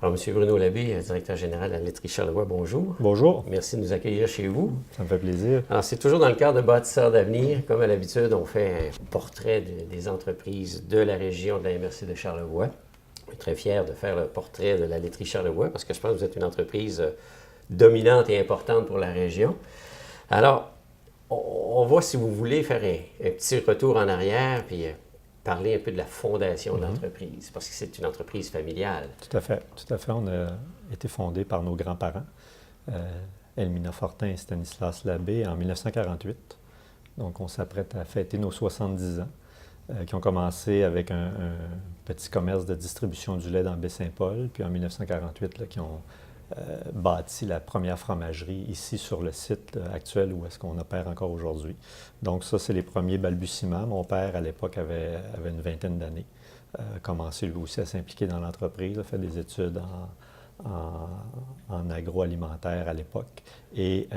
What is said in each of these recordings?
Alors, M. Bruno Labbé, directeur général de la laiterie Charlevoix, bonjour. Bonjour. Merci de nous accueillir chez vous. Ça me fait plaisir. Alors, c'est toujours dans le cadre de Bâtisseurs d'avenir. Comme à l'habitude, on fait un portrait des entreprises de la région de la MRC de Charlevoix. Je suis très fier de faire le portrait de la laiterie Charlevoix parce que je pense que vous êtes une entreprise dominante et importante pour la région. Alors, on va, si vous voulez, faire un petit retour en arrière puis parler un peu de la fondation de l'entreprise, parce que c'est une entreprise familiale. Tout à fait. Tout à fait. On a été fondé par nos grands-parents, Elmina Fortin et Stanislas Labbé, en 1948. Donc, on s'apprête à fêter nos 70 ans, qui ont commencé avec un petit commerce de distribution du lait dans Baie-Saint-Paul, puis en 1948, là, qui ont bâti la première fromagerie ici sur le site actuel où est-ce qu'on opère encore aujourd'hui. Donc ça, c'est les premiers balbutiements. Mon père, à l'époque, avait une vingtaine d'années, commencé lui aussi à s'impliquer dans l'entreprise, a fait des études en agroalimentaire à l'époque. Et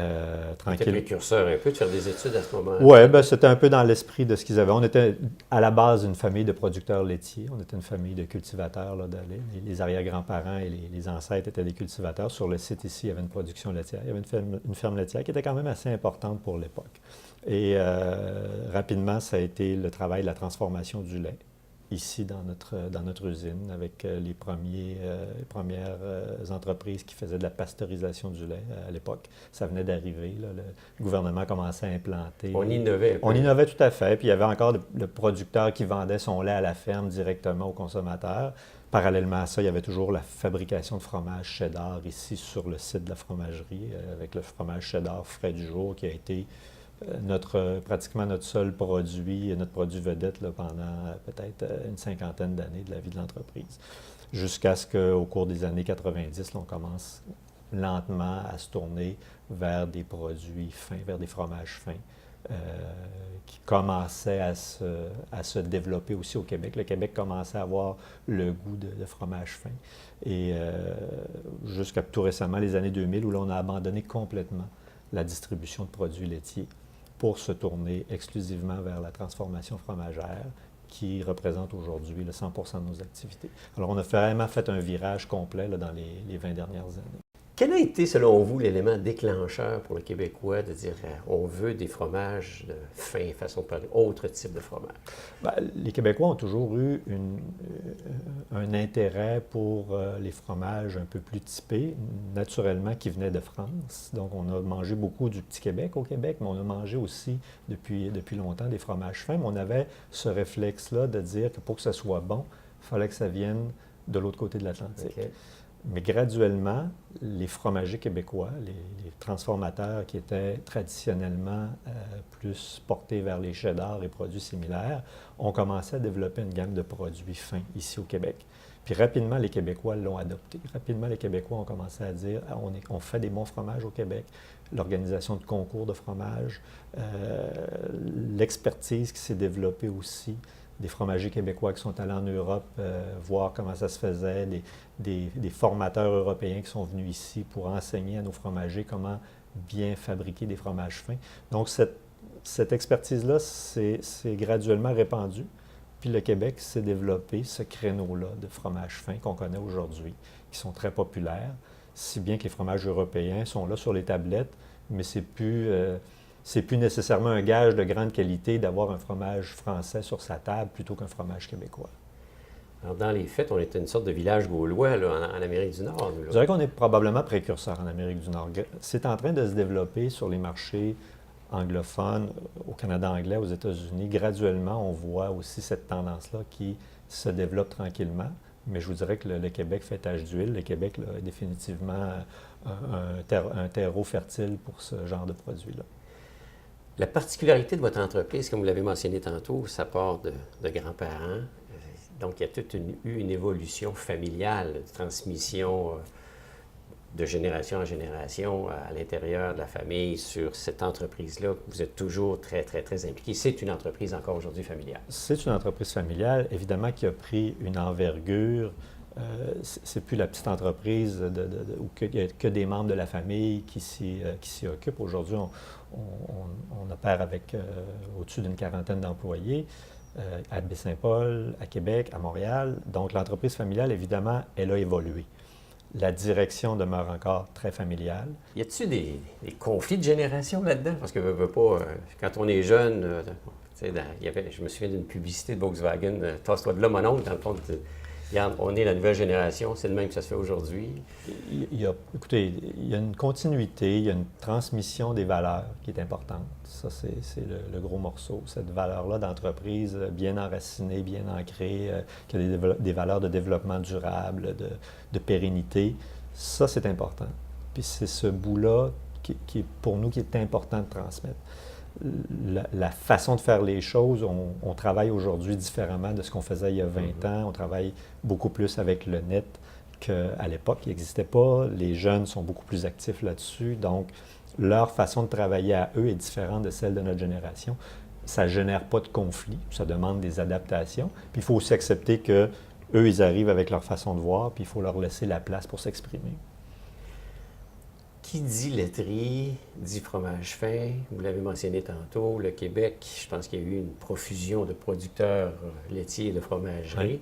tranquille. C'était précurseur un peu de faire des études à ce moment-là. Oui, bien, c'était un peu dans l'esprit de ce qu'ils avaient. On était à la base une famille de producteurs laitiers. On était une famille de cultivateurs là, de lait. Les arrière-grands-parents et les ancêtres étaient des cultivateurs. Sur le site ici, il y avait une production laitière. Il y avait une ferme laitière qui était quand même assez importante pour l'époque. Et rapidement, ça a été le travail de la transformation du lait ici dans notre usine, avec les premières entreprises qui faisaient de la pasteurisation du lait à l'époque. Ça venait d'arriver, le gouvernement commençait à implanter. On innovait un peu. On innovait tout à fait, puis il y avait encore le producteur qui vendait son lait à la ferme directement aux consommateurs. Parallèlement à ça, il y avait toujours la fabrication de fromage cheddar ici sur le site de la fromagerie, avec le fromage cheddar frais du jour qui a été pratiquement notre seul produit, notre produit vedette là, pendant peut-être une cinquantaine d'années de la vie de l'entreprise. Jusqu'à ce qu'au cours des années 90, là, on commence lentement à se tourner vers des produits fins, vers des fromages fins, qui commençaient à se développer aussi au Québec. Le Québec commençait à avoir le goût de fromage fin. Et jusqu'à tout récemment, les années 2000, où là, on a abandonné complètement la distribution de produits laitiers pour se tourner exclusivement vers la transformation fromagère qui représente aujourd'hui le 100 % de nos activités. Alors, on a vraiment fait un virage complet là, dans les 20 dernières années. Quel a été, selon vous, l'élément déclencheur pour le Québécois de dire on veut des fromages de fin, façon de parler, autre type de fromage? Bien, les Québécois ont toujours eu un intérêt pour les fromages un peu plus typés, naturellement, qui venaient de France. Donc, on a mangé beaucoup du Petit Québec au Québec, mais on a mangé aussi depuis longtemps des fromages fins. Mais on avait ce réflexe-là de dire que pour que ça soit bon, il fallait que ça vienne de l'autre côté de l'Atlantique. Okay. Mais graduellement, les fromagers québécois, les transformateurs qui étaient traditionnellement plus portés vers les cheddars et produits similaires, ont commencé à développer une gamme de produits fins ici au Québec. Puis rapidement, les Québécois l'ont adopté. Rapidement, les Québécois ont commencé à dire on fait des bons fromages au Québec. L'organisation de concours de fromage, l'expertise qui s'est développée aussi, des fromagers québécois qui sont allés en Europe voir comment ça se faisait, des formateurs européens qui sont venus ici pour enseigner à nos fromagers comment bien fabriquer des fromages fins. Donc, cette expertise-là s'est graduellement répandue. Puis le Québec s'est développé ce créneau-là de fromages fins qu'on connaît aujourd'hui, qui sont très populaires, si bien que les fromages européens sont là sur les tablettes, mais c'est plus nécessairement un gage de grande qualité d'avoir un fromage français sur sa table plutôt qu'un fromage québécois. Alors, dans les faits, on était une sorte de village gaulois là, en Amérique du Nord. Nous, là. Je dirais qu'on est probablement précurseur en Amérique du Nord. C'est en train de se développer sur les marchés anglophones, au Canada anglais, aux États-Unis. Graduellement, on voit aussi cette tendance-là qui se développe tranquillement. Mais je vous dirais que le Québec fait tache d'huile. Le Québec là, est définitivement un terreau fertile pour ce genre de produit-là. La particularité de votre entreprise, comme vous l'avez mentionné tantôt, ça part de grands-parents. Donc, il y a toute eu une évolution familiale, de transmission de génération en génération à l'intérieur de la famille sur cette entreprise-là. Vous êtes toujours très, très, très impliqué. C'est une entreprise encore aujourd'hui familiale. C'est une entreprise familiale, évidemment, qui a pris une envergure. C'est plus la petite entreprise où il n'y a que des membres de la famille qui s'y occupent. Aujourd'hui, on opère avec au-dessus d'une quarantaine d'employés à Baie-Saint-Paul, à Québec, à Montréal. Donc, l'entreprise familiale, évidemment, elle a évolué. Mm-hmm. La direction demeure encore très familiale. Y a-t-il des conflits de génération là-dedans? Parce que veux pas, quand on est jeune, tu sais, je me souviens d'une publicité de Volkswagen, tasse-toi de là, mon oncle, dans le fond, regarde, on est la nouvelle génération, c'est le même que ça se fait aujourd'hui. Écoutez, il y a une continuité, il y a une transmission des valeurs qui est importante. Ça, c'est le gros morceau. Cette valeur-là d'entreprise bien enracinée, bien ancrée, qui a des valeurs de développement durable, de pérennité, ça, c'est important. Puis c'est ce bout-là qui, pour nous, qui est important de transmettre. La façon de faire les choses, on travaille aujourd'hui différemment de ce qu'on faisait il y a 20 ans. On travaille beaucoup plus avec le net qu'à l'époque. Il n'existait pas. Les jeunes sont beaucoup plus actifs là-dessus. Donc, leur façon de travailler à eux est différente de celle de notre génération. Ça ne génère pas de conflit. Ça demande des adaptations. Puis, il faut aussi accepter qu'eux, ils arrivent avec leur façon de voir, puis il faut leur laisser la place pour s'exprimer. Qui dit laiterie, dit fromage fin. Vous l'avez mentionné tantôt, le Québec, je pense qu'il y a eu une profusion de producteurs laitiers et de fromageries. Oui.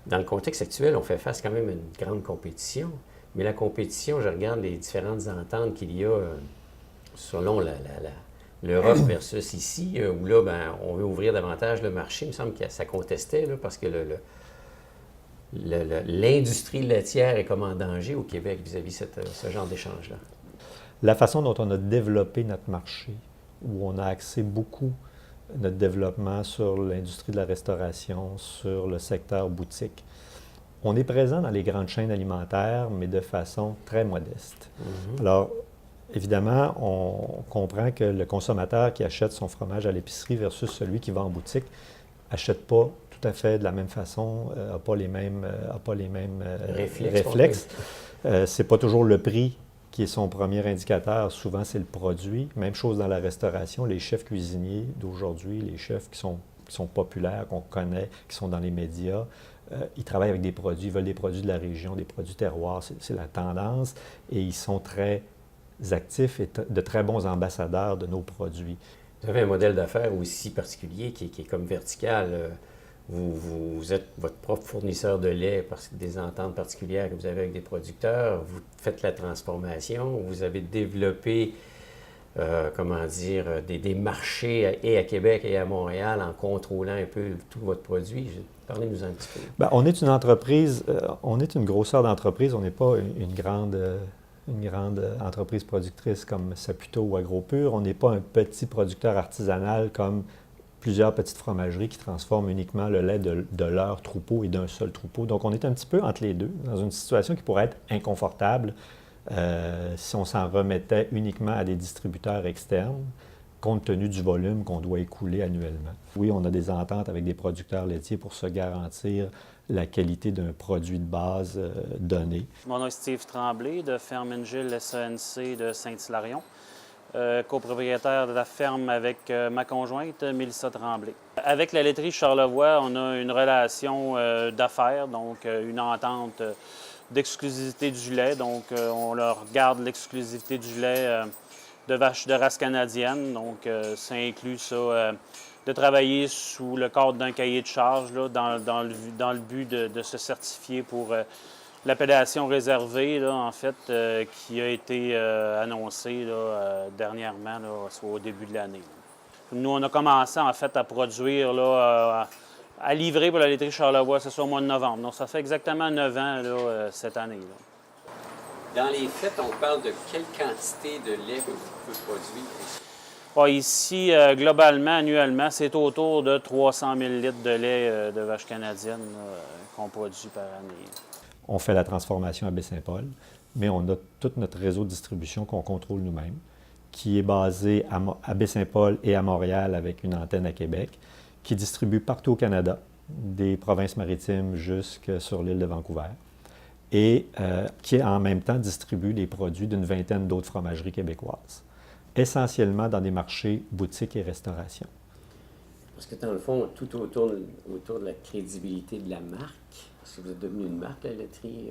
Dans le contexte actuel, on fait face quand même à une grande compétition. Mais la compétition, je regarde les différentes ententes qu'il y a selon l'Europe versus ici, où là, on veut ouvrir davantage le marché. Il me semble que ça contestait, là, parce que l'industrie laitière est comme en danger au Québec vis-à-vis ce genre d'échange-là. La façon dont on a développé notre marché, où on a axé beaucoup notre développement sur l'industrie de la restauration, sur le secteur boutique. On est présent dans les grandes chaînes alimentaires, mais de façon très modeste. Mm-hmm. Alors, évidemment, on comprend que le consommateur qui achète son fromage à l'épicerie versus celui qui va en boutique n'achète pas tout à fait de la même façon, n'a pas les mêmes réflexes. C'est pas toujours le prix qui est son premier indicateur. Souvent, c'est le produit. Même chose dans la restauration. Les chefs cuisiniers d'aujourd'hui, les chefs qui sont populaires, qu'on connaît, qui sont dans les médias, ils travaillent avec des produits, ils veulent des produits de la région, des produits terroirs. C'est la tendance. Et ils sont très actifs et de très bons ambassadeurs de nos produits. Vous avez un modèle d'affaires aussi particulier qui est comme vertical. Vous êtes votre propre fournisseur de lait parce que des ententes particulières que vous avez avec des producteurs. Vous faites la transformation. Vous avez développé, des marchés et à Québec et à Montréal en contrôlant un peu tout votre produit. Parlez-nous un petit peu. Bien, on est une entreprise, on est une grosseur d'entreprise. On n'est pas une grande entreprise productrice comme Saputo ou AgroPure. On n'est pas un petit producteur artisanal comme plusieurs petites fromageries qui transforment uniquement le lait de leur troupeau et d'un seul troupeau. Donc, on est un petit peu entre les deux, dans une situation qui pourrait être inconfortable si on s'en remettait uniquement à des distributeurs externes, compte tenu du volume qu'on doit écouler annuellement. Oui, on a des ententes avec des producteurs laitiers pour se garantir la qualité d'un produit de base donné. Mon nom est Steve Tremblay de Ferme Ingile SANC de Saint-Hilarion. Copropriétaire de la ferme avec ma conjointe, Mélissa Tremblay. Avec la laiterie Charlevoix, on a une relation d'affaires, donc une entente d'exclusivité du lait. Donc, on leur garde l'exclusivité du lait de vaches de race canadienne. Donc, ça inclut ça, de travailler sous le cadre d'un cahier de charge là, dans le but de se certifier pour l'appellation réservée, là, en fait, qui a été annoncée là, dernièrement, là, soit au début de l'année. Nous, on a commencé, en fait, à produire, là, à livrer pour la laiterie Charlevoix, c'est ça, au mois de novembre. Donc, ça fait exactement 9 ans, là, cette année. Là. Dans les faits, on parle de quelle quantité de lait que vous pouvez produire? Bon, ici, globalement, annuellement, c'est autour de 300 000 litres de lait de vache canadienne qu'on produit par année. On fait la transformation à Baie-Saint-Paul, mais on a tout notre réseau de distribution qu'on contrôle nous-mêmes, qui est basé à Baie-Saint-Paul et à Montréal avec une antenne à Québec, qui distribue partout au Canada, des provinces maritimes jusque sur l'île de Vancouver, et qui en même temps distribue les produits d'une vingtaine d'autres fromageries québécoises, essentiellement dans des marchés boutiques et restauration. Parce que dans le fond, tout autour de la crédibilité de la marque, parce que vous êtes devenu une marque, la laiterie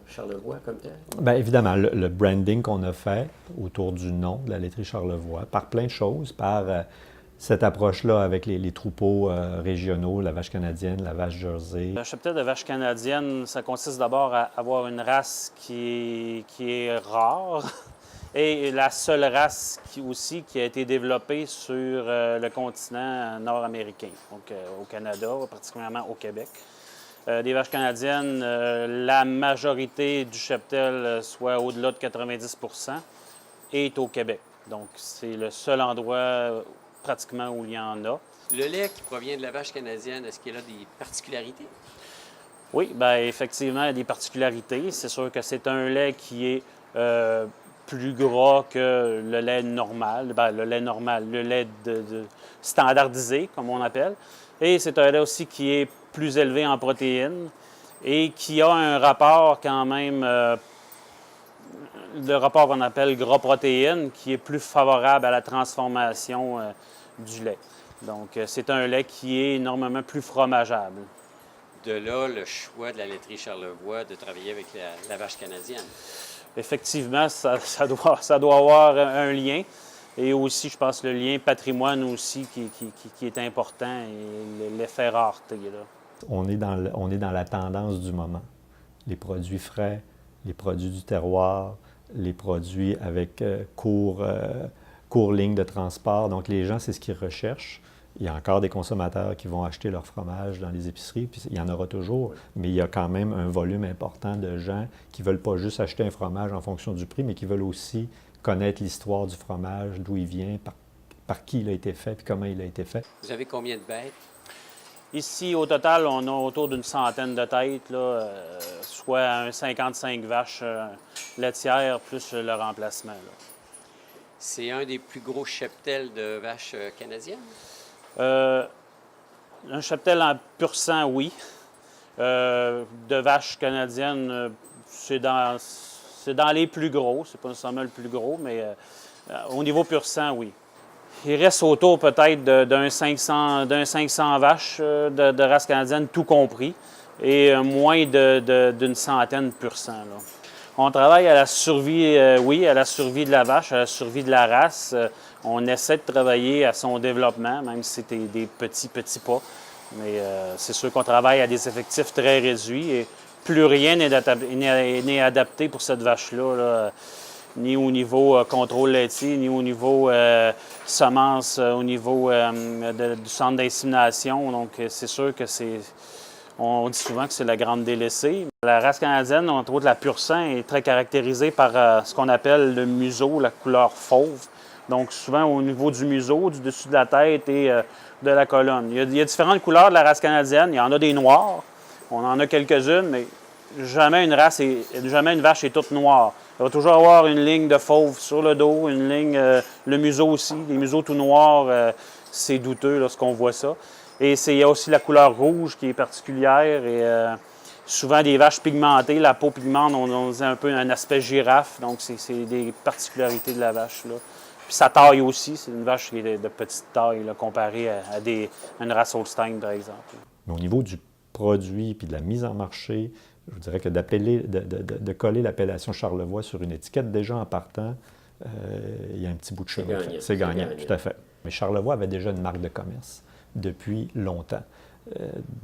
Charlevoix, comme tel? Bien évidemment, le branding qu'on a fait autour du nom de la laiterie Charlevoix, par plein de choses, par cette approche-là avec les troupeaux régionaux, la vache canadienne, la vache jersey? Le cheptel de vache canadienne, ça consiste d'abord à avoir une race qui est rare et la seule race qui a été développée sur le continent nord-américain, donc au Canada, particulièrement au Québec. Des vaches canadiennes, la majorité du cheptel, soit au-delà de 90 %, est au Québec. Donc, c'est le seul endroit pratiquement où il y en a. Le lait qui provient de la vache canadienne, est-ce qu'il a des particularités? Oui, bien, effectivement, il y a des particularités. C'est sûr que c'est un lait qui est plus gras que le lait normal. Bien, le lait standardisé, comme on appelle. Et c'est un lait aussi qui est plus élevé en protéines et qui a un rapport quand même, le rapport qu'on appelle gras-protéines, qui est plus favorable à la transformation du lait. Donc, c'est un lait qui est énormément plus fromageable. De là, le choix de la laiterie Charlevoix de travailler avec la vache canadienne. Effectivement, ça doit avoir un lien. Et aussi, je pense, le lien patrimoine aussi qui est important et l'effet rareté. Là. On est dans la tendance du moment. Les produits frais, les produits du terroir, les produits avec court ligne de transport. Donc, les gens, c'est ce qu'ils recherchent. Il y a encore des consommateurs qui vont acheter leur fromage dans les épiceries, puis il y en aura toujours, mais il y a quand même un volume important de gens qui ne veulent pas juste acheter un fromage en fonction du prix, mais qui veulent aussi connaître l'histoire du fromage, d'où il vient, par qui il a été fait, puis comment il a été fait. Vous avez combien de bêtes? Ici, au total, on a autour d'une centaine de têtes, là, soit 55 vaches laitières plus le remplacement. Là. C'est un des plus gros cheptels de vaches canadiennes? Un cheptel en pur sang, oui. De vaches canadiennes, c'est dans les plus gros. C'est pas nécessairement le plus gros, mais au niveau pur sang, oui. Il reste autour peut-être d'un 500 vaches de race canadienne, tout compris, et moins d'une centaine pur sang. Là. On travaille à la survie, oui, à la survie de la vache, à la survie de la race. On essaie de travailler à son développement, même si c'est des petits pas. Mais c'est sûr qu'on travaille à des effectifs très réduits et plus rien n'est adapté pour cette vache-là, là, ni au niveau contrôle laitier, ni au niveau semences, au niveau du centre d'insémination. Donc, c'est sûr que on dit souvent que c'est la grande délaissée. La race canadienne, entre autres la pur sang, est très caractérisée par ce qu'on appelle le museau, la couleur fauve. Donc, souvent au niveau du museau, du dessus de la tête et de la colonne. Il y a différentes couleurs de la race canadienne. Il y en a des noirs. On en a quelques-unes, mais jamais une vache est toute noire. Il va toujours avoir une ligne de fauve sur le dos, une ligne, le museau aussi. Les museaux tout noirs, c'est douteux lorsqu'on voit ça. Et il y a aussi la couleur rouge qui est particulière. Et souvent des vaches pigmentées, la peau pigmente, on dit un peu un aspect girafe. Donc, c'est des particularités de la vache, là. Puis sa taille aussi, c'est une vache qui est de petite taille là, comparée à une race Holstein, par exemple. Mais au niveau du produit puis de la mise en marché, je vous dirais que de coller l'appellation Charlevoix sur une étiquette déjà en partant, il y a un petit bout de chemin. C'est gagnant, tout à fait. Mais Charlevoix avait déjà une marque de commerce depuis longtemps,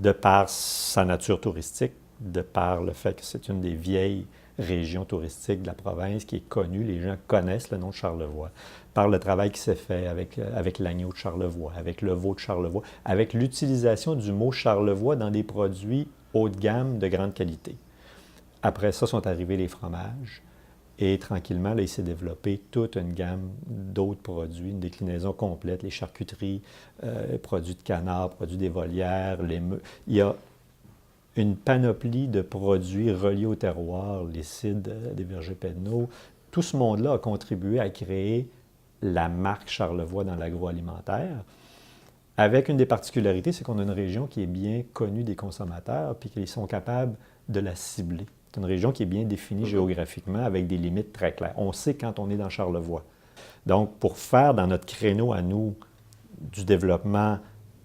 de par sa nature touristique, de par le fait que c'est une des vieilles régions touristiques de la province qui est connue. Les gens connaissent le nom de Charlevoix, par le travail qui s'est fait avec l'agneau de Charlevoix, avec le veau de Charlevoix, avec l'utilisation du mot Charlevoix dans des produits haut de gamme de grande qualité. Après ça, sont arrivés les fromages et tranquillement, là, il s'est développé toute une gamme d'autres produits, une déclinaison complète, les charcuteries, produits de canard, produits des volières, il y a une panoplie de produits reliés au terroir, les cides des vergers Pedneau. Tout ce monde-là a contribué à créer la marque Charlevoix dans l'agroalimentaire, avec une des particularités, c'est qu'on a une région qui est bien connue des consommateurs, puis qu'ils sont capables de la cibler. C'est une région qui est bien définie géographiquement, avec des limites très claires. On sait quand on est dans Charlevoix. Donc, pour faire dans notre créneau à nous du développement,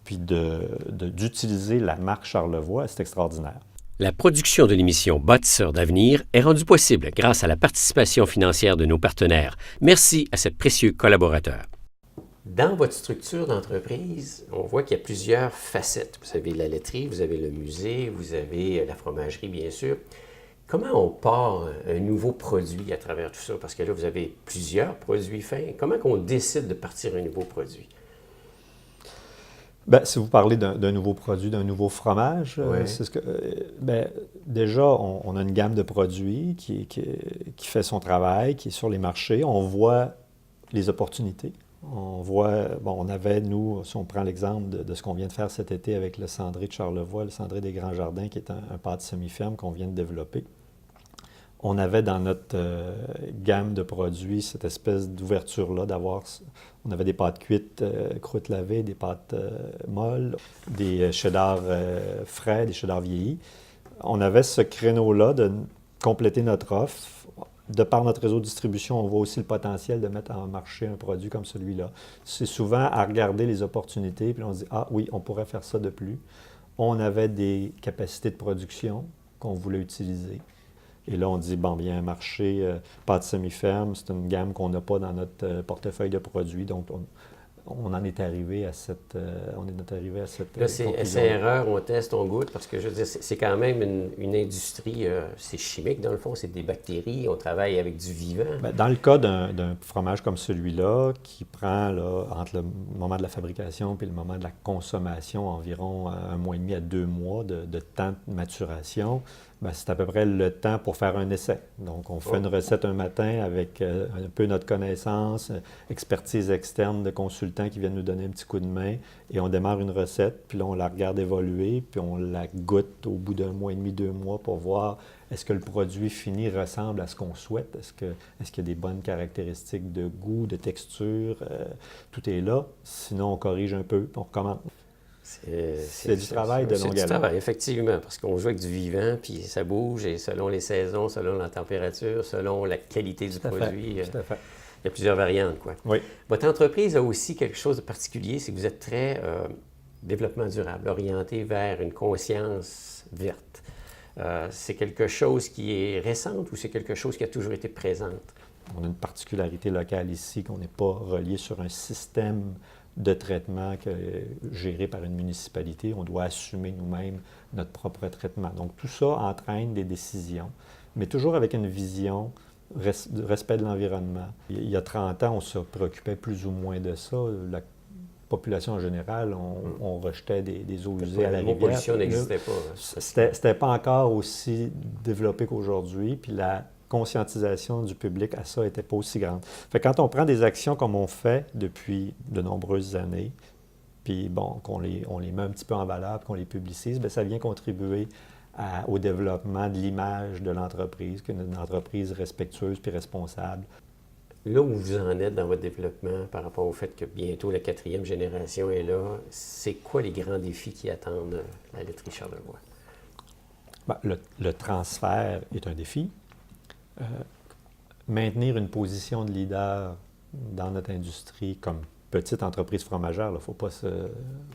puis d'utiliser la marque Charlevoix, c'est extraordinaire. La production de l'émission Bâtisseurs d'avenir est rendue possible grâce à la participation financière de nos partenaires. Merci à ces précieux collaborateurs. Dans votre structure d'entreprise, on voit qu'il y a plusieurs facettes. Vous avez la laiterie, vous avez le musée, vous avez la fromagerie, bien sûr. Comment on part un nouveau produit à travers tout ça? Parce que là, vous avez plusieurs produits fins. Comment on décide de partir un nouveau produit? Bien, si vous parlez d'un nouveau produit, d'un nouveau fromage, Ouais. c'est ce que, déjà, on a une gamme de produits qui fait son travail, qui est sur les marchés. On voit les opportunités. On voit, bon, on avait, nous, si on prend l'exemple de ce qu'on vient de faire cet été avec le cendré de Charlevoix, le cendré des Grands Jardins, qui est un pâte semi-ferme qu'on vient de développer. On avait dans notre gamme de produits cette espèce d'ouverture-là, on avait des pâtes cuites, croûte lavée, des pâtes molles, des cheddar frais, des cheddar vieillis. On avait ce créneau-là de compléter notre offre. De par notre réseau de distribution, on voit aussi le potentiel de mettre en marché un produit comme celui-là. C'est souvent à regarder les opportunités, puis on se dit « Ah oui, on pourrait faire ça de plus ». On avait des capacités de production qu'on voulait utiliser. Et là, on dit, bon, bien, un marché pâte semi-ferme, c'est une gamme qu'on n'a pas dans notre portefeuille de produits. Donc, on en est arrivé à cette Là, c'est essai-erreur, on teste, on goûte, parce que je veux dire, c'est quand même une industrie, c'est chimique dans le fond, c'est des bactéries, on travaille avec du vivant. Bien, dans le cas d'un fromage comme celui-là, qui prend là, entre le moment de la fabrication et le moment de la consommation environ 1 mois et demi à 2 mois de temps de maturation, bien, c'est à peu près le temps pour faire un essai. Donc, on fait une recette un matin avec un peu notre connaissance, expertise externe de consultants qui viennent nous donner un petit coup de main, et on démarre une recette, puis là, on la regarde évoluer, puis on la goûte au bout d'1 mois et demi, 2 mois pour voir est-ce que le produit fini ressemble à ce qu'on souhaite, est-ce qu'il y a des bonnes caractéristiques de goût, de texture, tout est là. Sinon, on corrige un peu, puis on recommence. C'est du travail de longue haleine. C'est du travail, effectivement, parce qu'on joue avec du vivant, puis ça bouge, et selon les saisons, selon la température, selon la qualité du produit, Tout à fait. il y a plusieurs variantes, quoi. Oui. Votre entreprise a aussi quelque chose de particulier, c'est que vous êtes très développement durable, orienté vers une conscience verte. C'est quelque chose qui est récente ou c'est quelque chose qui a toujours été présente? On a une particularité locale ici, qu'on n'est pas relié sur un système de traitement géré par une municipalité. On doit assumer nous-mêmes notre propre traitement. Donc, tout ça entraîne des décisions, mais toujours avec une vision de respect de l'environnement. Il y a 30 ans, on se préoccupait plus ou moins de ça. La population en général, on rejetait des eaux usées à la rivière. La pollution n'existait pas. C'était pas encore aussi développé qu'aujourd'hui, puis la conscientisation du public à ça n'était pas aussi grande. Fait que quand on prend des actions comme on fait depuis de nombreuses années, puis bon, on les met un petit peu en valeur, qu'on les publicise, bien, ça vient contribuer au développement de l'image de l'entreprise, qu'une entreprise respectueuse puis responsable. Là où vous en êtes dans votre développement par rapport au fait que bientôt la 4e génération est là, c'est quoi les grands défis qui attendent la laiterie Charlevoix? Bien, le transfert est un défi. Maintenir une position de leader dans notre industrie comme petite entreprise fromagère, faut pas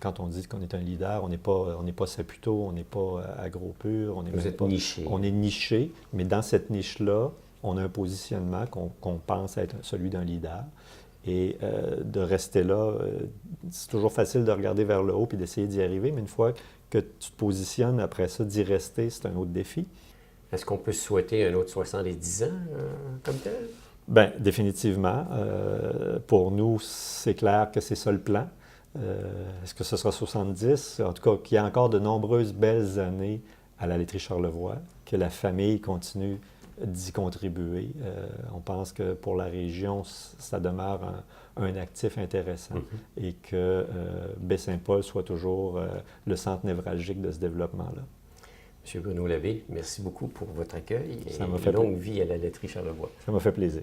quand on dit qu'on est un leader, on n'est pas Saputo, on n'est pas AgroPure, Vous êtes niché. On est niché, mais dans cette niche-là, on a un positionnement qu'on pense être celui d'un leader. Et de rester là, c'est toujours facile de regarder vers le haut et d'essayer d'y arriver, mais une fois que tu te positionnes après ça, d'y rester, c'est un autre défi. Est-ce qu'on peut se souhaiter un autre 70 ans comme tel? Bien, définitivement. Pour nous, c'est clair que c'est ça le plan. Est-ce que ce sera 70? En tout cas, qu'il y a encore de nombreuses belles années à la laiterie Charlevoix, que la famille continue d'y contribuer. On pense que pour la région, ça demeure un actif intéressant et que Baie-Saint-Paul soit toujours le centre névralgique de ce développement-là. M. Bruno Labbé, merci beaucoup pour votre accueil et Ça m'a fait longue vie à la laiterie Charlevoix. Ça m'a fait plaisir.